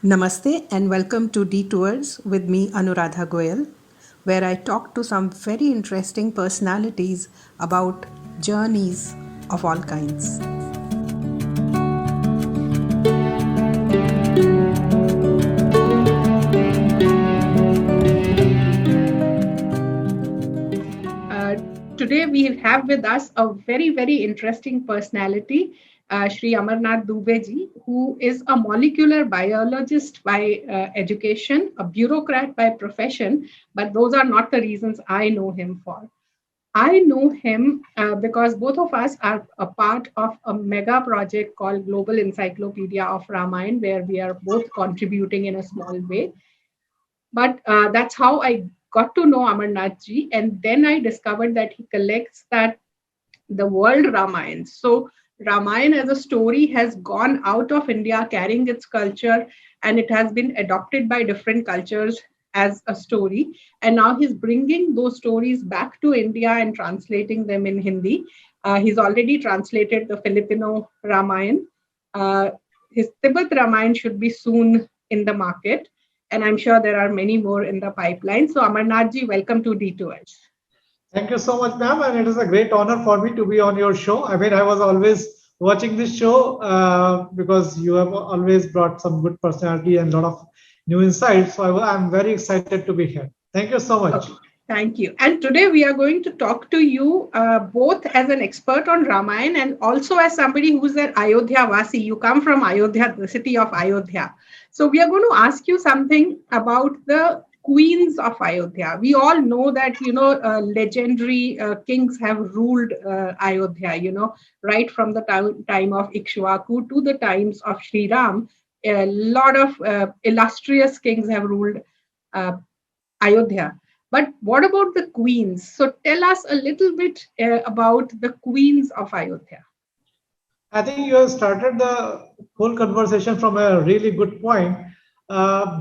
Namaste and welcome to Detours with me, Anuradha Goyal, where I talk to some very interesting personalities about journeys of all kinds. Uh, Today we have with us a very interesting personality, Shri Amarnath Dube ji, who is a molecular biologist by education, a bureaucrat by profession, but those are not the reasons I know him for. I know him because both of us are a part of a mega project called Global Encyclopedia of Ramayana, where we are both contributing in a small way. But that's how I got to know Amarnath ji. And then I discovered that he collects that the world Ramayana. So Ramayana as a story has gone out of India carrying its culture, and it has been adopted by different cultures as a story. And now he's bringing those stories back to India and translating them in Hindi. He's already translated the Filipino Ramayana. Uh, his Tibet Ramayana should be soon in the market. And I'm sure there are many more in the pipeline. So Amarnath ji, welcome to D2H. Thank you so much, ma'am. And it is a great honor for me to be on your show. I mean, I was always watching this show because you have always brought some good personality and a lot of new insights. So I'm very excited to be here. Thank you so much. Okay. Thank you. And today we are going to talk to you both as an expert on Ramayana and also as somebody who's an Ayodhyawasi. You come from Ayodhya, the city of Ayodhya. So we are going to ask you something about the queens of Ayodhya. We all know that, legendary kings have ruled Ayodhya, right from the time of Ikshvaku to the times of Sri Ram. A lot of illustrious kings have ruled Ayodhya. But what about the queens? So tell us a little bit about the queens of Ayodhya. I think you have started the whole conversation from a really good point.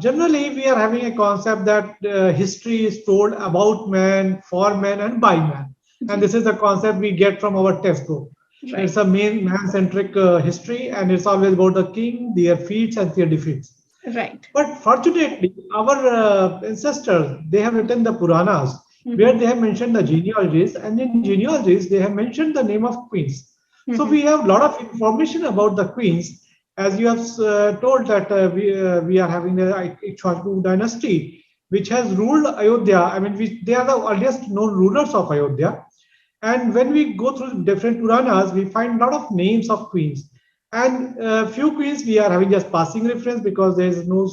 Generally, we are having a concept that history is told about man, for man, and by man. And this is the concept we get from our textbook. Right. It's a main man-centric history, and it's always about the king, their feats, and their defeats. Right. But fortunately, our ancestors, they have written the Puranas, where they have mentioned the genealogies, and in genealogies, they have mentioned the name of queens. So we have a lot of information about the queens. As you have told that we are having the Ikshvaku dynasty, which has ruled Ayodhya. I mean, they are the earliest known rulers of Ayodhya. And when we go through different Puranas, we find a lot of names of queens. And few queens we are having just passing reference because there is no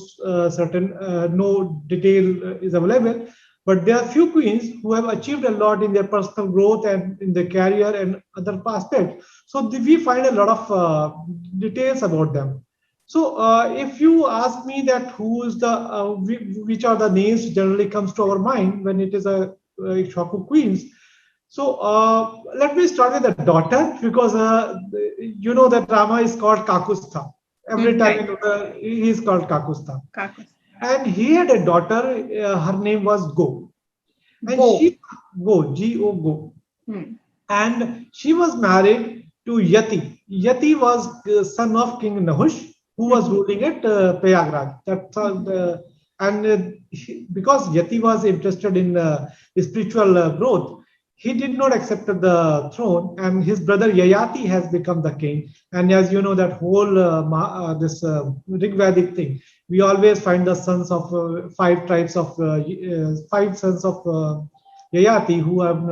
no detail is available. But there are few queens who have achieved a lot in their personal growth and in their career and other aspects. So we find a lot of details about them. So if you ask me that who is the which are the names generally comes to our mind when it is a Ikshvaku queens. So let me start with the daughter because you know that Rama is called Kakustha. Every time he is called Kakustha. And he had a daughter. Her name was Go. And Go. And she was married to Yati. Yati was son of King Nahush, who was ruling at Prayagraj. Because Yati was interested in spiritual growth, he did not accept the throne, and his brother Yayati has become the king. And as you know, that whole this Rig Vedic thing, we always find the sons of five sons of Yayati who have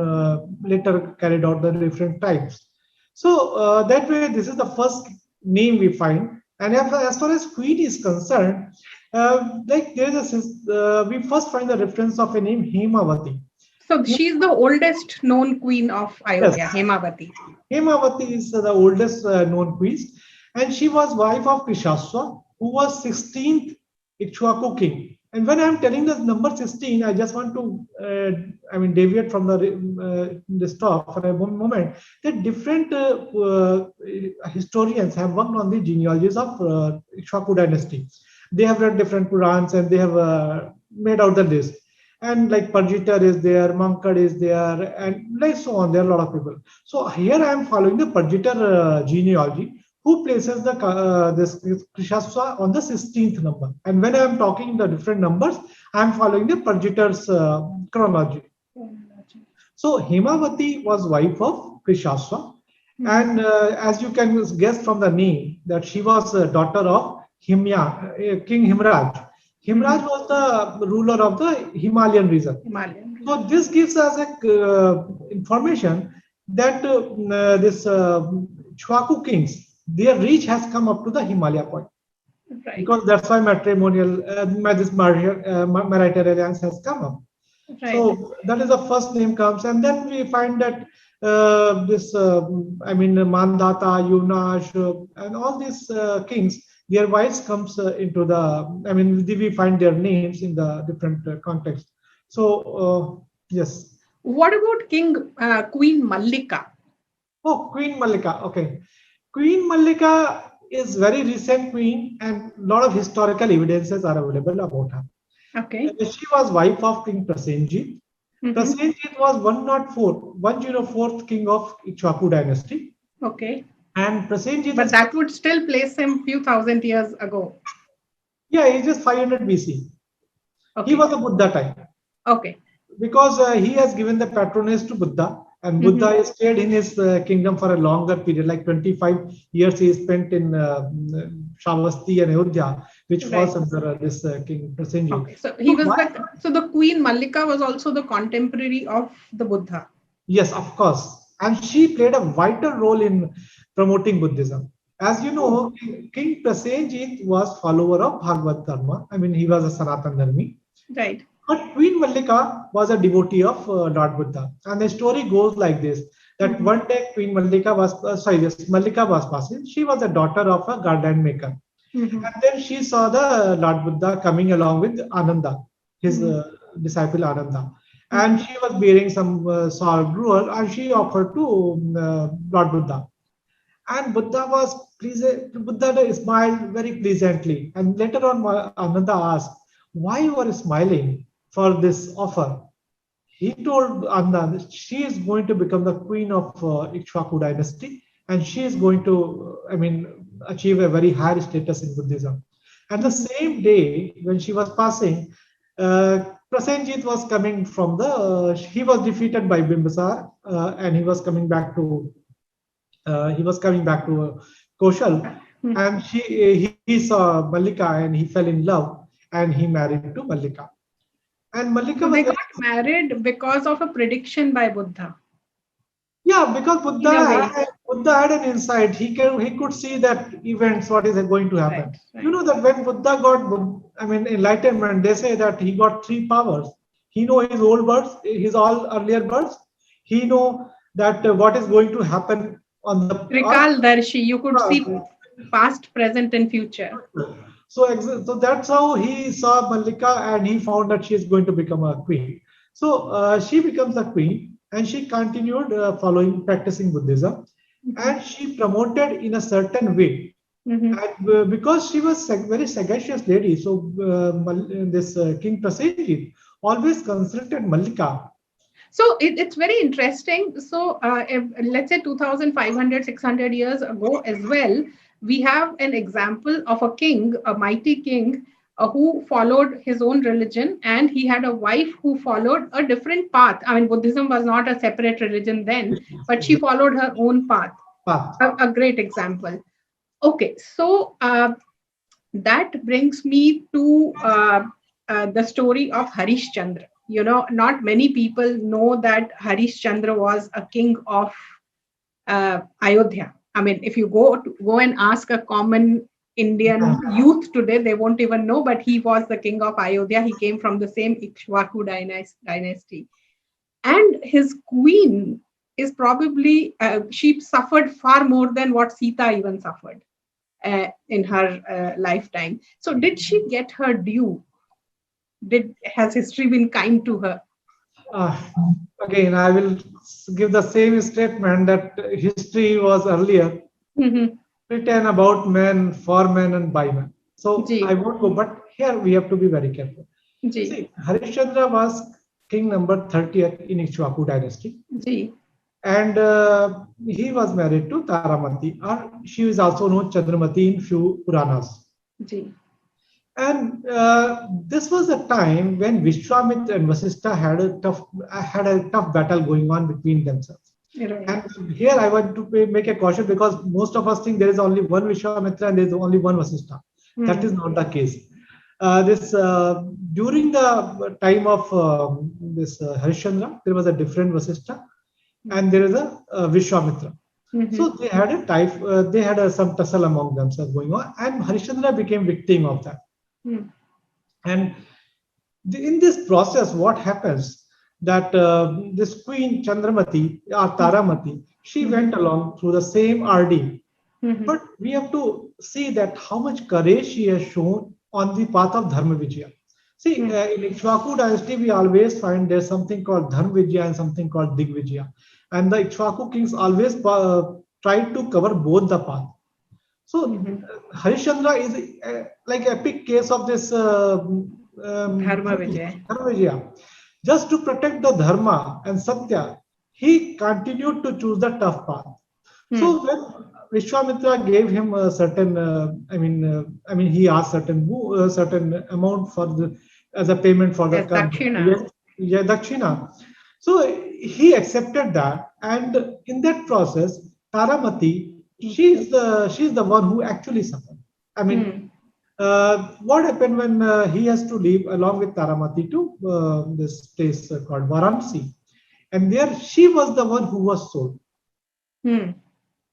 later carried out the different types. So that way, this is the first name we find. And as far as queen is concerned, like there is we first find the reference of a name Hemavati. So she's the oldest known queen of Ayodhya, yes. Hemavati. Hemavati is the oldest known queen, and she was wife of Krishaswa, who was 16th Ikshvaku king. And when I'm telling the number 16, I just want to, deviate from the stop for a moment. That different historians have worked on the genealogies of Ikshvaku dynasty. They have read different Purans and they have made out the list. And like Parjitar is there, Mankad is there, and like so on. There are a lot of people. So here I am following the Parjitar genealogy, who places the this Krishaswa on the 16th number. And when I am talking the different numbers, I am following the Parjitar's chronology. So Hemavati was wife of Krishaswa, and as you can guess from the name, that she was a daughter of King Himraj. Himraj was the ruler of the Himalayan region. So this gives us a information that this Chwaku kings, their reach has come up to the Himalaya point. Right. Because that's why matrimonial, this marital alliance has come up. Right. So that is the first name comes, and then we find that Mandata, Yunash, and all these kings, their wives comes into the. We find their names in the different contexts. So yes. What about Queen Mallika? Oh, Queen Mallika. Okay, Queen Mallika is very recent queen, and a lot of historical evidences are available about her. Okay. She was wife of King Prasenjit. Prasenjit was 104th king of Ichwaku dynasty. Okay. And Prasenjit. But that would still place him few thousand years ago. Yeah, he is 500 BC. Okay. He was a Buddha type. Okay. Because he has given the patronage to Buddha, and Buddha has stayed in his kingdom for a longer period, like 25 years he spent in Shravasti and Ayodhya, which was under this King Prasenjit. Okay. So he was the Queen Mallika was also the contemporary of the Buddha. Yes, of course, and she played a vital role in promoting Buddhism. As you know, King Prasenjit was follower of Bhagavad Dharma. He was a Sanatan Dharmi. Right. But Queen Mallika was a devotee of Lord Buddha. And the story goes like this, that one day Queen Mallika Mallika was passing. She was a daughter of a garden maker. And then she saw the Lord Buddha coming along with Ananda, his disciple Ananda. And she was bearing some sour gruel, and she offered to Lord Buddha. And Buddha was pleased. Buddha smiled very pleasantly. And later on, Ananda asked, "Why you are smiling for this offer?" He told Ananda that she is going to become the queen of Ikshvaku dynasty, and she is going to, achieve a very high status in Buddhism. And the same day, when she was passing, Prasenjit was coming from he was defeated by Bimbisar, and he was coming back to Koshal, and he saw Mallika, and he fell in love, and he married to Mallika. And Mallika they got married because of a prediction by Buddha. Yeah, because Buddha had an insight. He could see that events, what is going to happen. Right. You know that when Buddha got enlightenment, they say that he got 3 powers. He know his old births, his all earlier births. He know that what is going to happen on the Trikaldarshi. You could see past, present, and future. So that's how he saw Mallika, and he found that she is going to become a queen. So she becomes a queen, and she continued practicing Buddhism, and she promoted in a certain way. And because she was a very sagacious lady, so this King Prasenjit always consulted Mallika. So it's very interesting. So if, let's say 2,500, 600 years ago as well, we have an example of a king, a mighty king, who followed his own religion, and he had a wife who followed a different path. Buddhism was not a separate religion then, but she followed her own path. A great example. Okay, so that brings me to the story of Harishchandra. Not many people know that Harishchandra was a king of Ayodhya. If you go and ask a common Indian youth today, they won't even know, but he was the king of Ayodhya. He came from the same Ikshvaku dynasty. And his queen is probably, she suffered far more than what Sita even suffered in her lifetime. So did she get her due? Has history been kind to her? Again, I will give the same statement that history was earlier written about men, for men, and by men. So I won't go, but here we have to be very careful. See, Harishchandra was king number 30th in Ikshvaku dynasty. and he was married to Taramati, or she is also known Chandramati in few Puranas. Ji. And this was a time when Vishwamitra and Vasistha had a tough battle going on between themselves. Right. And here I want to make a caution, because most of us think there is only one Vishwamitra and there is only one Vasistha. That is not the case. During the time of this Harishchandra, there was a different Vasistha, and there is a Vishwamitra. So they had a some tussle among themselves going on, and Harishchandra became victim of that. And in this process, what happens that this Queen Chandramati or Taramati, she went along through the same RD. But we have to see that how much courage she has shown on the path of Dharma Vijaya. See, in Ikshvaku dynasty, we always find there's something called Dharma Vijaya and something called Digvijaya. And the Ikshvaku kings always tried to cover both the path. So Harishchandra is like an epic case of this Dharma Vijaya. Just to protect the Dharma and Satya, he continued to choose the tough path. So when Vishwamitra gave him a certain, he asked certain amount for as a payment for the Dakshina. Dakshina. So he accepted that, and in that process, Taramati, she's the one who actually suffered. What happened when he has to leave along with Taramati to this place called Varanasi, and there she was the one who was sold.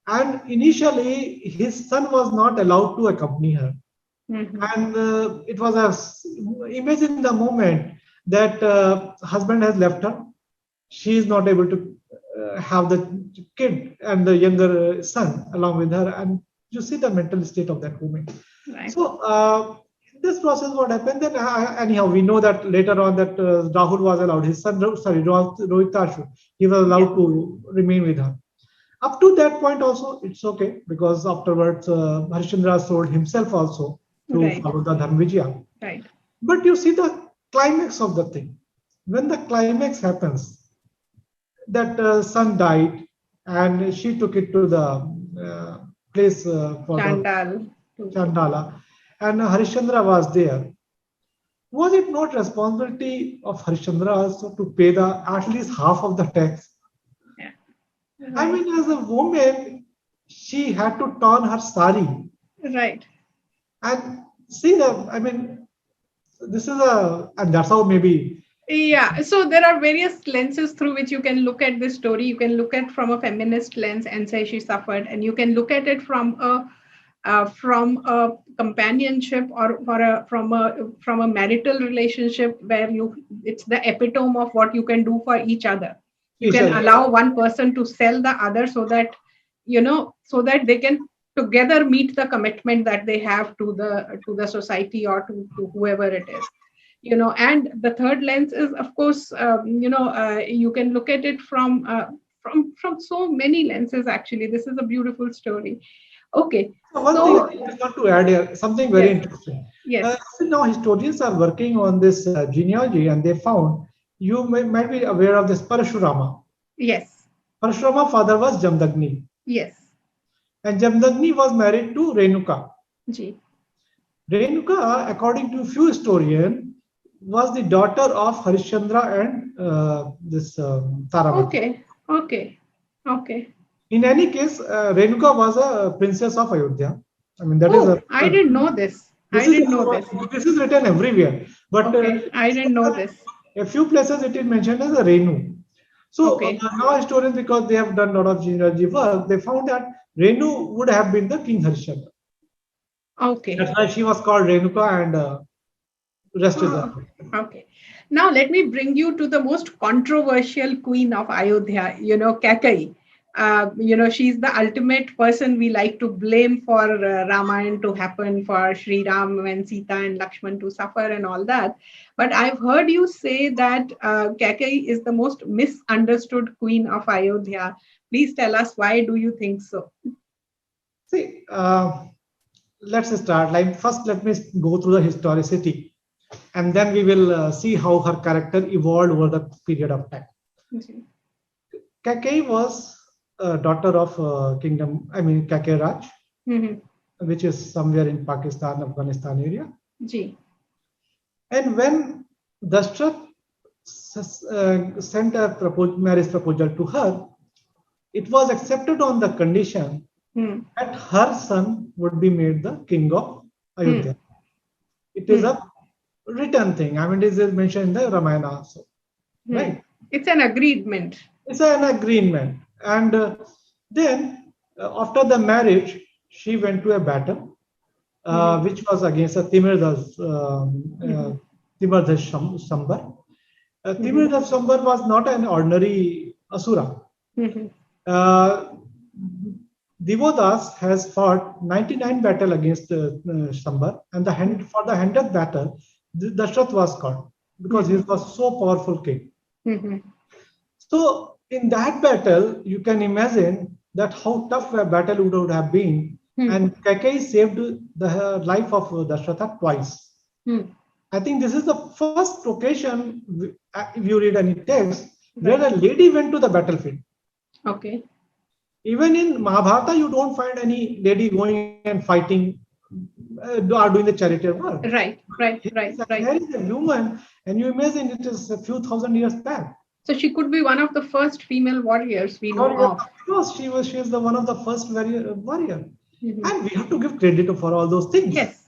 And initially, his son was not allowed to accompany her. And it was imagine the moment that husband has left her. She is not able to have the kid and the younger son along with her. And you see the mental state of that woman. Right. So, in this process, what happened then? Anyhow, we know that later on that Rahul was allowed, his son, Rohitashu, he was allowed to remain with her. Up to that point also, it's okay, because afterwards Harishchandra sold himself also to follow the Dharma Vijaya. Right. But you see the climax of the thing. When the climax happens, that son died and she took it to the place for Chandala, and Harishchandra was there. Was it not responsibility of Harishchandra also to pay at least half of the tax? Right. As a woman, she had to turn her sari. Right. And see this is and that's how maybe. Yeah. So there are various lenses through which you can look at this story. You can look at from a feminist lens and say she suffered, and you can look at it from a companionship or from a marital relationship where it's the epitome of what you can do for each other. You can allow one person to sell the other so that they can together meet the commitment that they have to the society or to whoever it is. And the third lens is, of course, you can look at it from so many lenses. Actually, this is a beautiful story. Okay. One thing I want to add here, something very interesting. Yes. Now historians are working on this genealogy, and they found, you might be aware of this Parashurama. Yes. Parashurama's father was Jamdagni. Yes. And Jamdagni was married to Renuka. Ji. Renuka, according to few historians, was the daughter of Harishchandra and this Taramati. Okay. In any case, Renuka was a princess of Ayodhya. I didn't know this. This is written everywhere, but I didn't know this. A few places it is mentioned as a Renu. So now historians, because they have done a lot of genealogy work, they found that Renu would have been the King Harishchandra. Okay. That's why she was called Renuka, and rest is okay. Now let me bring you to the most controversial queen of Ayodhya, Kaikeyi. She's the ultimate person we like to blame for Ramayana to happen, for Sri Ram and Sita and Lakshman to suffer and all that. But I've heard you say that Kaikeyi is the most misunderstood queen of Ayodhya. Please tell us, why do you think so? See, let's start. First, let me go through the historicity, and then we will see how her character evolved over the period of time. Kaikeyi was a daughter of Kaikeyi Raj, which is somewhere in Pakistan, Afghanistan area. Ji. And when Dashrath sent a marriage proposal to her, it was accepted on the condition that her son would be made the king of Ayodhya. It is a written thing. I mean, it is mentioned in the Ramayana also. Right? It's an agreement. It's an agreement. And then, after the marriage, she went to a battle, which was against Timirdas Sambar. Timirdas Sambar was not an ordinary asura. Devodas has fought 99 battles against Sambar, and for the 100th battle, Dashrath was caught because he was so powerful king. So in that battle, you can imagine that how tough a battle would have been. And Kaikeyi saved the life of Dashratha twice. I think this is the first occasion, if you read any text, where a lady went to the battlefield. Okay. Even in Mahabharata, you don't find any lady going and fighting or doing the charioteer work. Right. There is a woman, and you imagine it is a few thousand years back. So she could be one of the first female warriors we know of. Of course, she is the one of the first warrior. And we have to give credit for all those things. Yes.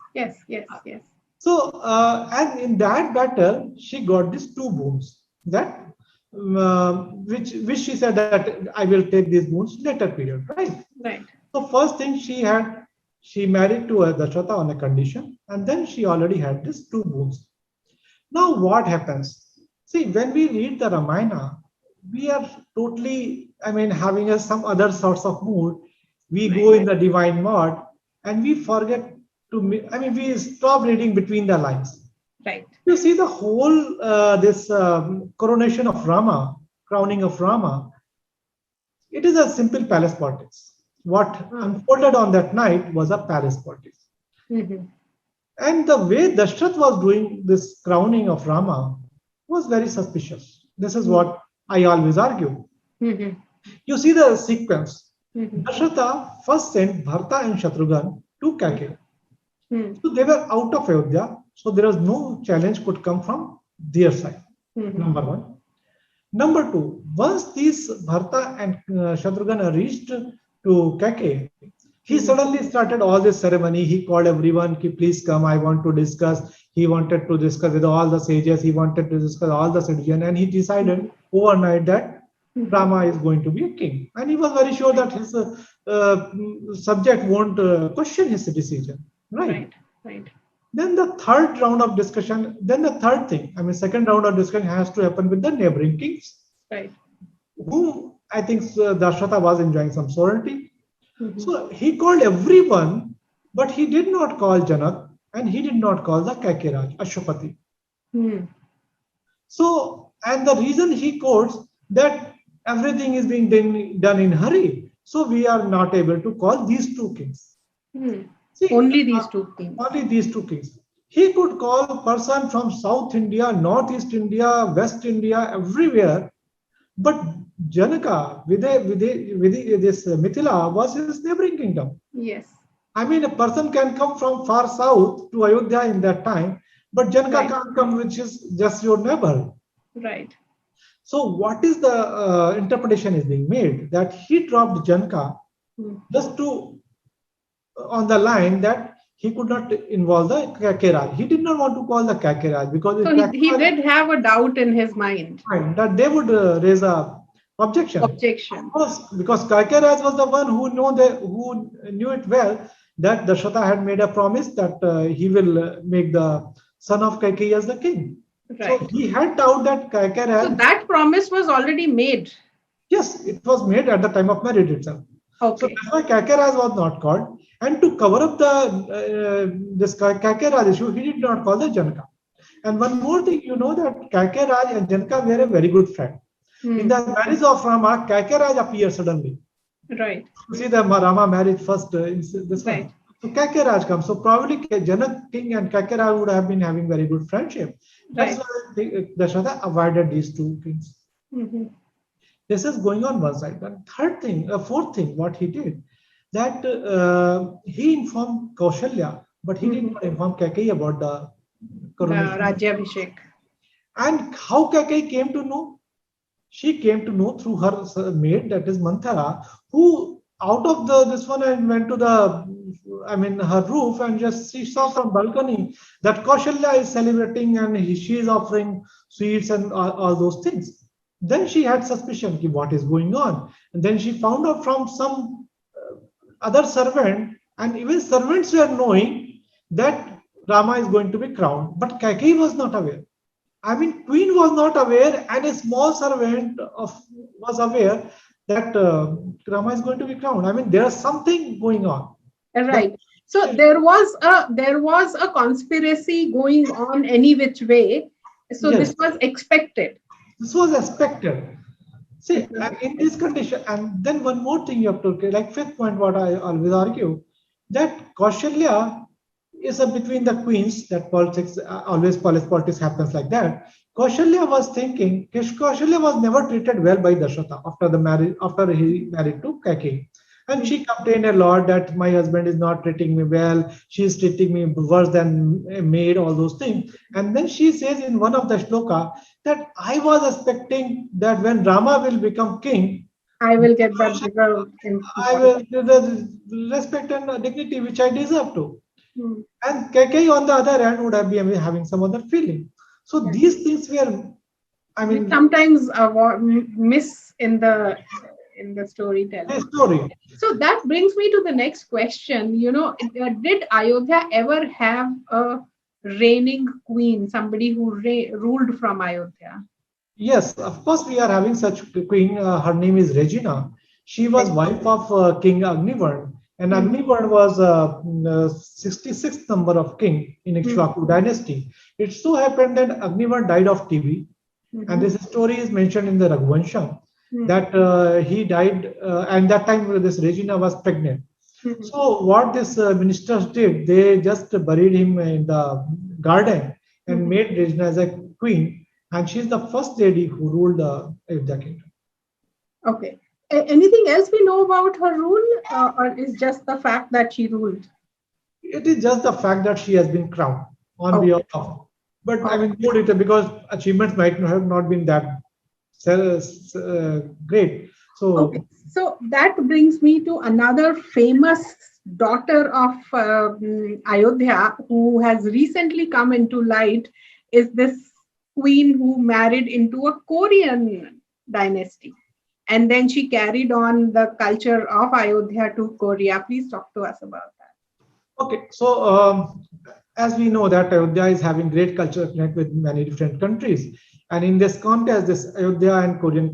So, and in that battle, she got these 2 boons that which she said that I will take these boons later period, right? Right. So first thing she married to Dashratha on a condition, and then she already had these 2 boons. Now what happens? See, when we read the Ramayana, we are totally, having some other sorts of mood. We go in the divine mode, and we forget to, we stop reading between the lines. Right. You see the whole this coronation of Rama, crowning of Rama. It is a simple palace politics. What unfolded on that night was a palace politics. And the way Dashrath was doing this crowning of Rama was very suspicious. This is what I always argue. You see the sequence. Dashratha first sent Bharata and Shatrughan to Kaikeyi. So they were out of Ayodhya. So there was no challenge could come from their side. Number 1. Number 2, once these Bharata and Shatrughan reached to Kaikeyi, he suddenly started all this ceremony. He called everyone, please come, I want to discuss. He wanted to discuss with all the sages. He wanted to discuss all the citizens. And he decided overnight that Rama is going to be a king. And he was very sure that his subject won't question his decision. Right. Then the third round of discussion, second round of discussion has to happen with the neighboring kings. Right. Whom I think Dashratha was enjoying some sovereignty. So he called everyone, but he did not call Janak and he did not call the Kaikeyi Raj, Ashwapati. So, and the reason he quotes that everything is being done in hurry. So we are not able to call these 2 kings. See, only these 2 kings. Only these 2 kings. He could call a person from South India, Northeast India, West India, everywhere. But Janaka, this Mithila was his neighboring kingdom. Yes. A person can come from far south to Ayodhya in that time, but Janaka can't come, which is just your neighbor. Right. So what is the interpretation is being made that he dropped Janaka just to on the line that he could not involve the Kaikeyi Raj. He did not want to call the Kaikeyi Raj because he did have a doubt in his mind that they would raise a objection. Of course, because Kaikeyi Raj was the one who knew it well that Dashratha had made a promise that he will make the son of Kaikeyi as the king. Right. So he had doubt that Kaikeyi Raj. So that promise was already made. Yes, it was made at the time of marriage itself. Okay. So that's why Kaikeyi Raj was not called. And to cover up this Kaikeyi Raj issue, he did not call the Janaka. And one more thing, you know that Kaikeyi Raj and Janaka were a very good friend. In the marriage of Rama, Kaikeyi Raj appeared suddenly. Right. You see the Rama marriage first in this one. So Kaikeyi Raj comes. So probably Janak King and Kaikeyi Raj would have been having very good friendship. That's why Dashratha avoided these 2 kings. This is going on one side. And fourth thing, what he did, that he informed Kaushalya, but he did not inform Kaikeyi about the coronation. Rajyabhishek. And how Kaikeyi came to know? She came to know through her maid, that is Manthara, who out of this one and went to her roof, and just she saw from balcony that Kaushalya is celebrating and she is offering sweets and all those things. Then she had suspicion, what is going on? And then she found out from some other servant, and even servants were knowing that Rama is going to be crowned. But Kaikeyi was not aware. Queen was not aware, and a small servant was aware that Rama is going to be crowned. There is something going on. Right. So there was a conspiracy going on any which way. So yes. This was expected. This was expected. See, in this condition, and then one more thing you have to, like fifth point, what I always argue, that Kaushalya is between the queens, that politics, politics happens like that. Kaushalya was thinking, Kaushalya was never treated well by Dashrath after he married to Kaikeyi. And she complained a lot that my husband is not treating me well, she is treating me worse than a maid, all those things. And then she says in one of the shloka that I was expecting that when Rama will become king, I will get that I will the respect and dignity which I deserve to. And Kaikeyi on the other hand would have been having some other feeling. So these things were, sometimes miss in the storytelling. So that brings me to the next question. Did Ayodhya ever have a reigning queen, somebody who ruled from Ayodhya? Yes, of course we are having such a queen. Her name is Regina. She was wife of King Agnivarn. And Agnivarn was 66th number of king in Ikshvaku dynasty. It so happened that Agnivarn died of TB. And this story is mentioned in the Raghuvansham. That he died, and that time this Regina was pregnant. So what this ministers did, they just buried him in the garden and made Regina as a queen, and she's the first lady who ruled the Ayodhya kingdom. Okay. Anything else we know about her rule, or is just the fact that she ruled? It is just the fact that she has been crowned on behalf of. But more detail, because achievements might have not been that great. So that brings me to another famous daughter of Ayodhya who has recently come into light, is this queen who married into a Korean dynasty. And then she carried on the culture of Ayodhya to Korea. Please talk to us about that. Okay, so as we know that Ayodhya is having great cultural connect with many different countries. And in this context, this Ayodhya and Korean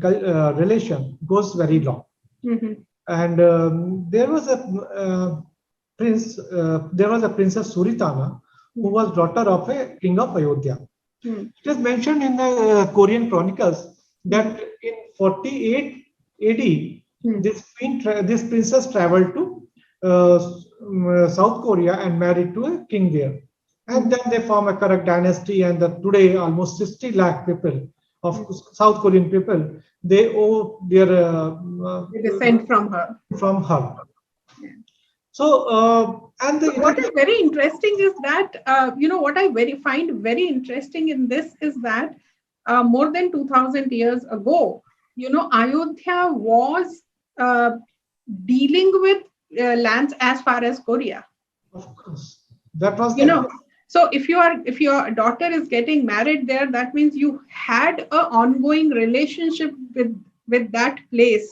relation goes very long. And there was a princess Suritana who was daughter of a king of Ayodhya. It is mentioned in the Korean chronicles that in 48 AD, this princess traveled to South Korea and married to a king there. And then they form a correct dynasty, and today almost 60 lakh people of South Korean people, they owe their descent from her. Yeah. So, what is very interesting is that, what I find very interesting in this is that more than 2000 years ago, Ayodhya was dealing with lands as far as Korea. Of course, that was So if your daughter is getting married there, that means you had an ongoing relationship with that place,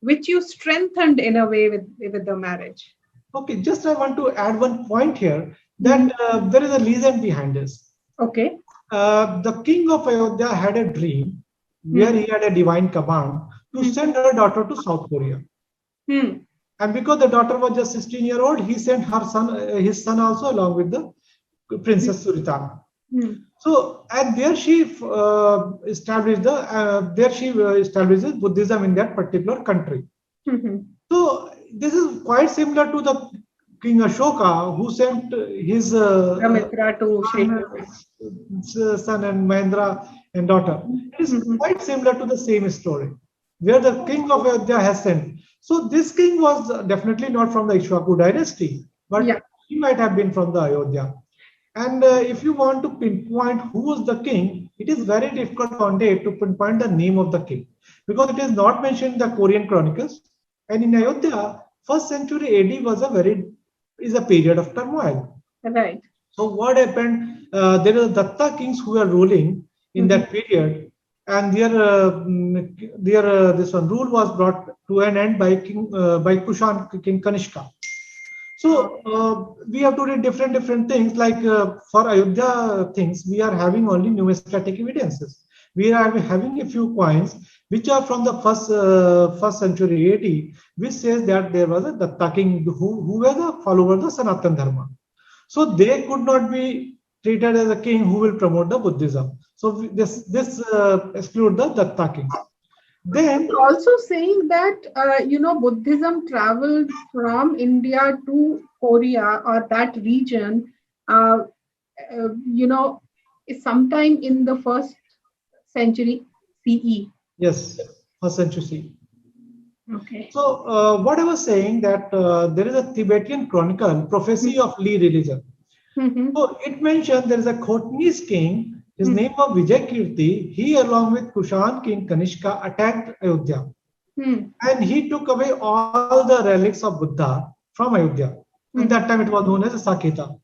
which you strengthened in a way with the marriage. Okay, just I want to add one point here that there is a reason behind this. Okay. The king of Ayodhya had a dream where he had a divine command to send her daughter to South Korea. And because the daughter was just 16-year-old, he sent his son also along with the Princess Suritana. So, and there she established Buddhism in that particular country. So, this is quite similar to the King Ashoka, who sent his Ramitra to son and Mahendra and daughter. It is quite similar to the same story. where the king of Ayodhya has sent. So this king was definitely not from the Ikshvaku dynasty, but he might have been from the Ayodhya. And if you want to pinpoint who is the king, it is very difficult one day to pinpoint the name of the king because it is not mentioned in the Korean chronicles. And in Ayodhya, first century AD is a period of turmoil. Right. So what happened? There are Datta kings who were ruling in that period, and their this one rule was brought to an end by by Kushan King Kanishka. So we have to read different things. Like for Ayodhya things, we are having only numismatic evidences. We are having a few coins which are from the first century AD, which says that there was a Datta king who were the follower of the Sanatana Dharma. So they could not be treated as a king who will promote the Buddhism. So this exclude the Datta kings. Then also saying that Buddhism traveled from India to Korea or that region, sometime in the first century CE. Yes, first century CE. Okay. So what I was saying that there is a Tibetan chronicle, Prophecy of Lee Religion. So it mentioned there is a Khotnis king. His name was Vijay Kirti. He, along with Kushan king Kanishka, attacked Ayodhya, and he took away all the relics of Buddha from Ayodhya. At that time, it was known as Saketa.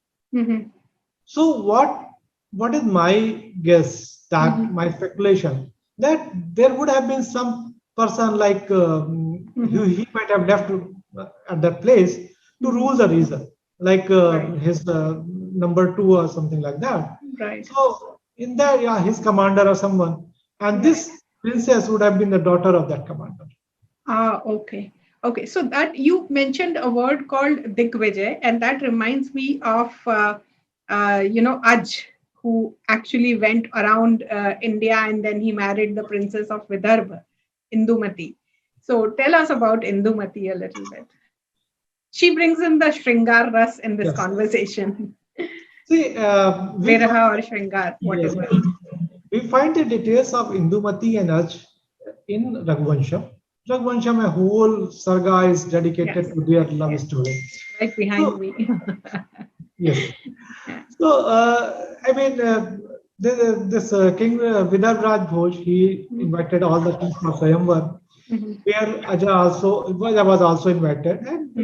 So what is my guess? That my speculation that there would have been some person like who he might have left at that place to rule the region, like his number 2 or something like that. Right. So in that, yeah, his commander or someone, and this princess would have been the daughter of that commander. Okay. Okay. So that you mentioned a word called Digvijay, and that reminds me of Aj, who actually went around India and then he married the princess of Vidarbha, Indumati. So tell us about Indumati a little bit. She brings in the Shringar Ras in this conversation. See, Viraha or Shringar, whatever. Yes, we find the details of Indumati and Aj in Raghuvansham. Raghuvansham, a whole sarga is dedicated to their love story. Right behind me. Yes. So, I mean, this King Vidarbha Bhoj, he invited all the kings of Swayamvar, where Aja was also invited, and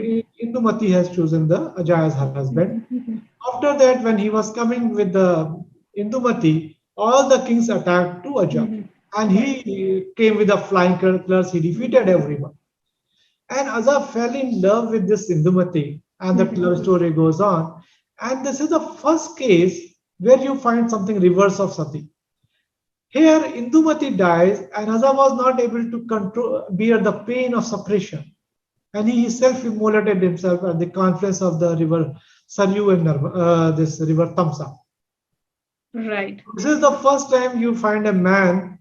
Indumati has chosen the Aja as her husband. After that, when he was coming with the Indumati, all the kings attacked to Aja, and he came with the flying colors. He defeated everyone, and Aja fell in love with this Indumati, and the love story goes on. And this is the first case where you find something reverse of Sati. Here, Indumati dies, and Aja was not able to bear the pain of separation, and he self-immolated himself at the confluence of the river Saryu and this river Tamsa. Right. This is the first time you find a man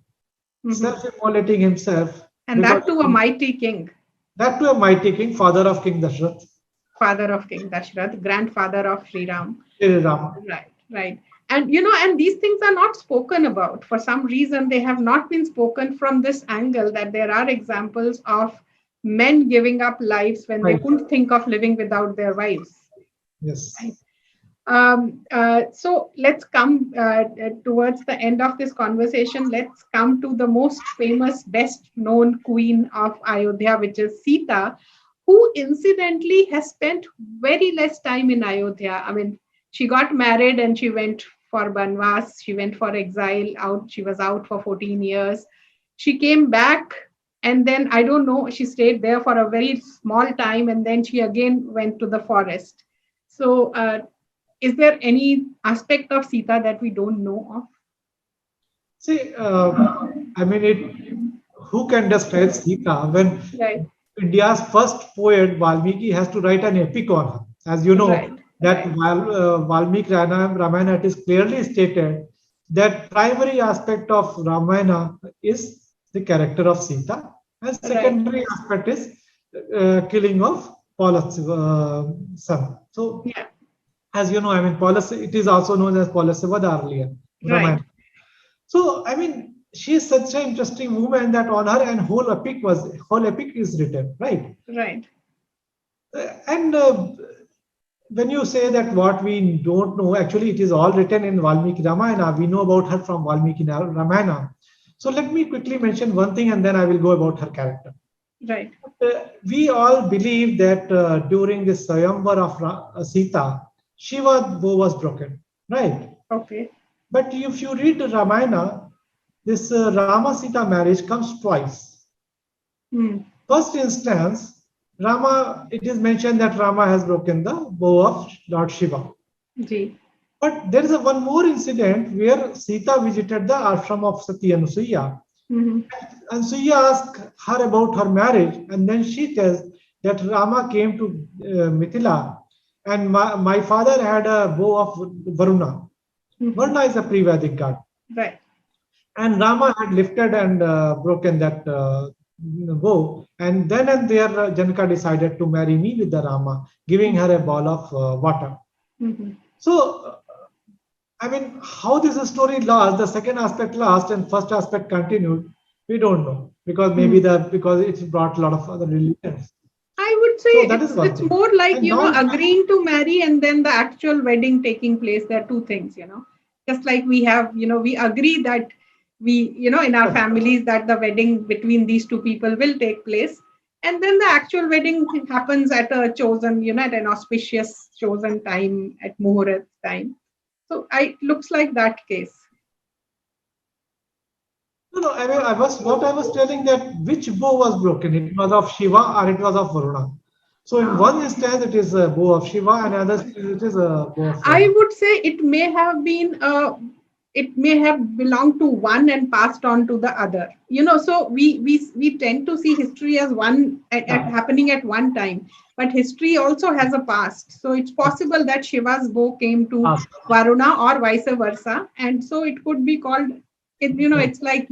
self-immolating himself. And that to a mighty king. That to a mighty king, father of King Dashrath. Father of King Dashrath, grandfather of Sri Ram. Sri Rama. Right, right. And and these things are not spoken about. For some reason, they have not been spoken from this angle that there are examples of men giving up lives when they couldn't think of living without their wives. Yes. Right. So let's come towards the end of this conversation. Let's come to the most famous, best known queen of Ayodhya, which is Sita, who incidentally has spent very less time in Ayodhya. I mean, she got married and she went for Banvas, she went for exile out, she was out for 14 years. She came back and then, I don't know, she stayed there for a very small time and then she again went to the forest. So is there any aspect of Sita that we don't know of? See, I mean, who can describe Sita when India's first poet, Valmiki, has to write an epic on her? As you know, Valmiki Ramayana, it is clearly stated that primary aspect of Ramayana is the character of Sita, and secondary aspect is killing of Paula's son. So, as you know, I mean, it is also known as Paulasivada earlier. Ramayana. So, I mean, she is such an interesting woman that on her and whole epic is written, right? Right. And when you say that what we don't know, actually it is all written in Valmiki Ramayana. We know about her from Valmiki Ramayana. So let me quickly mention one thing and then I will go about her character. Right. We all believe that during this Sayamvar of Sita, Shiva's bow was broken, right? Okay. But if you read the Ramayana, this Rama Sita marriage comes twice. First instance, Rama, it is mentioned that Rama has broken the bow of Lord Shiva. Ji. But there is one more incident where Sita visited the ashram of Sati Anusuya. Anusuya asked her about her marriage, and then she tells that Rama came to Mithila, and my father had a bow of Varuna. Varuna is a pre-Vedic god. Right. And Rama had lifted and broken that bow. And then and there, Janaka decided to marry me with the Rama, giving her a ball of water. So, I mean, how this story lasts, the second aspect lasts and first aspect continued, we don't know. Because maybe because it's brought a lot of other religions. I would say so it's more like, agreeing to marry and then the actual wedding taking place. There are two things, just like we have, we agree that we, in our families that the wedding between these two people will take place. And then the actual wedding happens at a chosen, at an auspicious chosen time, at Muhurat time. So it looks like that case. No, I mean, I was telling that which bow was broken. It was of Shiva or it was of Varuna. So in one instance, it is a bow of Shiva, and another it is a bow of Varuna. I would say it may have been it may have belonged to one and passed on to the other. So we tend to see history as one happening at one time, but history also has a past. So it's possible that Shiva's bow came to Varuna or vice versa, and so it could be called. It's like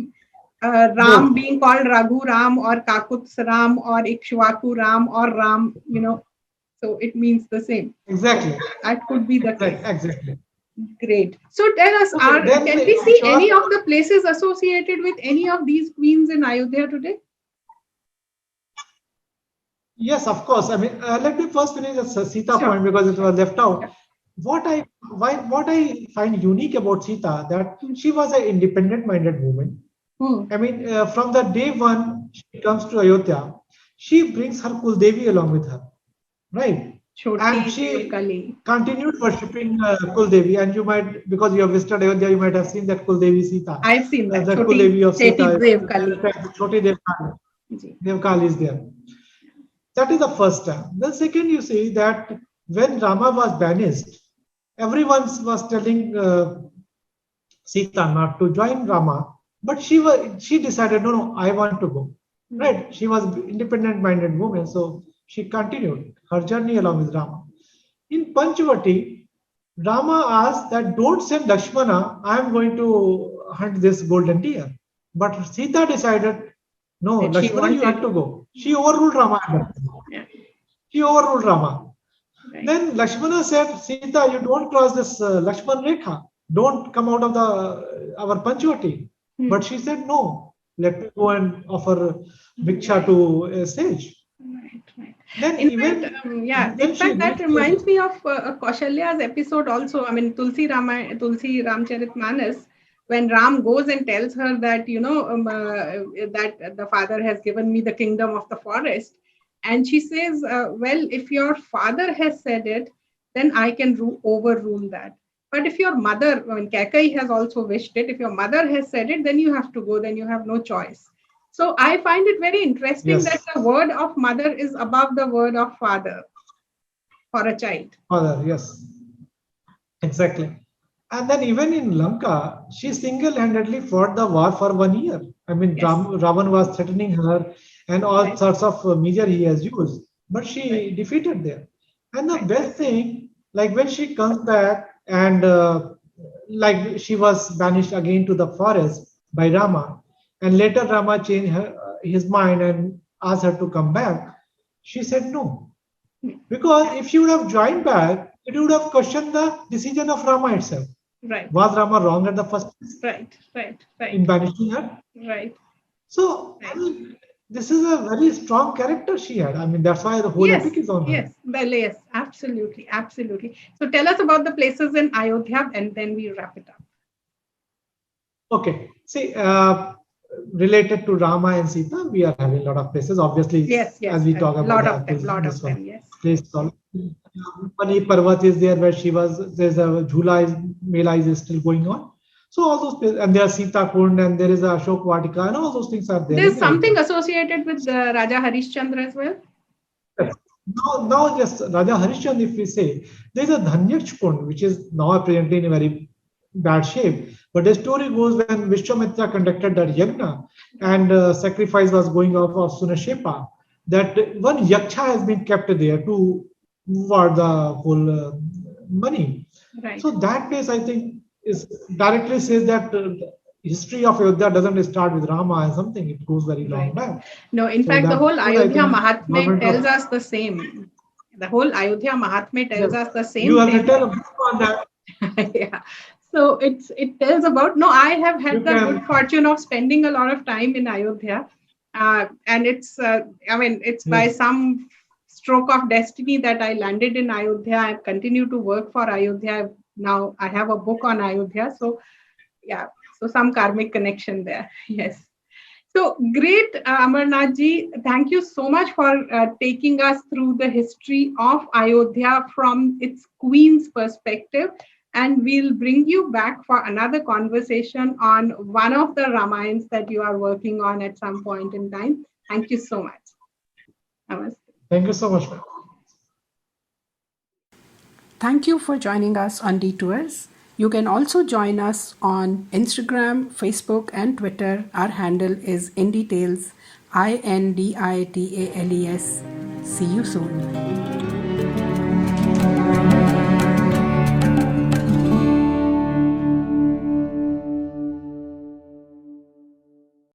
Ram being called Raghu Ram or Kakuts Ram or Ikshwaku Ram or Ram. So it means the same. Exactly. That could be the case. Exactly. Great. So tell us, can we see any of the places associated with any of these queens in Ayodhya today? Yes, of course. I mean, let me first finish the Sita point because it was left out. What I find unique about Sita that she was an independent-minded woman. I mean, from the day one she comes to Ayodhya, she brings her Kuldevi along with her, right? And she continued worshipping Kuldevi. And you might, because you have visited Ayodhya, you might have seen that Kuldevi Sita. I've seen that. The Kuldevi of Sita. Choti Devkali. Devkali is there. That is the first time. The second, you see that when Rama was banished, everyone was telling Sita not to join Rama, but she decided, no, I want to go. Right? She was independent-minded woman, so she continued her journey along with Rama. In Panchavati, Rama asked that don't send Lakshmana, I am going to hunt this golden deer. But Sita decided, no, Lakshmana, you have to go. She overruled Rama. She overruled Rama. Right. Then Lakshmana said, Sita, you don't cross this Lakshman Rekha. Don't come out of our Panchavati. But she said, no, let me go and offer Bhiksha to a sage. Right. Then in fact, that reminds me of Kaushalya's episode also. I mean, Tulsi Ramcharitmanas, when Ram goes and tells her that, that the father has given me the kingdom of the forest. And she says, well, if your father has said it, then I can overrule that. But if your mother, Kaikeyi has also wished it, if your mother has said it, then you have to go, then you have no choice. So I find it very interesting that the word of mother is above the word of father for a child. Father, yes. Exactly. And then even in Lanka, she single-handedly fought the war for 1 year. I mean, Ravan was threatening her and all sorts of measures he has used. But she defeated them. And the best thing, like when she comes back and like she was banished again to the forest by Rama, and later Rama changed his mind and asked her to come back. She said no. Because if she would have joined back, it would have questioned the decision of Rama itself. Right. Was Rama wrong at the first place Right. in banishing her? Right. So, I mean, this is a very strong character she had. I mean, that's why the whole epic is on her. Yes, well, yes, absolutely. So tell us about the places in Ayodhya and then we wrap it up. Okay. See, related to Rama and Sita, we are having a lot of places. Obviously, yes, as we talk about lot of them, yes. Place called Mani Parvat is there where she was. There's a Jhula Mela is still going on. So all those places, and there's Sita Kund and there is a Ashok Vatika and all those things are there. There's something associated with Raja Harishchandra as well. Yes. Now just Raja Harishchandra, if we say, there's a Dhanyaksh Kund, which is now presently in a very bad shape. But the story goes when Vishwamitra conducted that yagna and sacrifice was going off of Sunashepa, that one yaksha has been kept there to for the whole money. Right. So that place, I think, is directly says that history of Ayodhya doesn't start with Rama and something; it goes very long back. No, in fact, the whole Ayodhya Mahatmya tells us the same. The whole Ayodhya Mahatmya tells us the same. You have written a book on that. Yeah. So it tells about. No, I have had the good fortune of spending a lot of time in Ayodhya, and it's. I mean, it's by some stroke of destiny that I landed in Ayodhya. I continue to work for Ayodhya. Now I have a book on Ayodhya. So, yeah. So some karmic connection there. Yes. So great, Amarnath ji. Thank you so much for taking us through the history of Ayodhya from its queen's perspective. And we'll bring you back for another conversation on one of the Ramayans that you are working on at some point in time. Thank you so much. Namaste. Thank you so much. Thank you for joining us on Detours. You can also join us on Instagram, Facebook, and Twitter. Our handle is IndiTales, IndiTales. See you soon.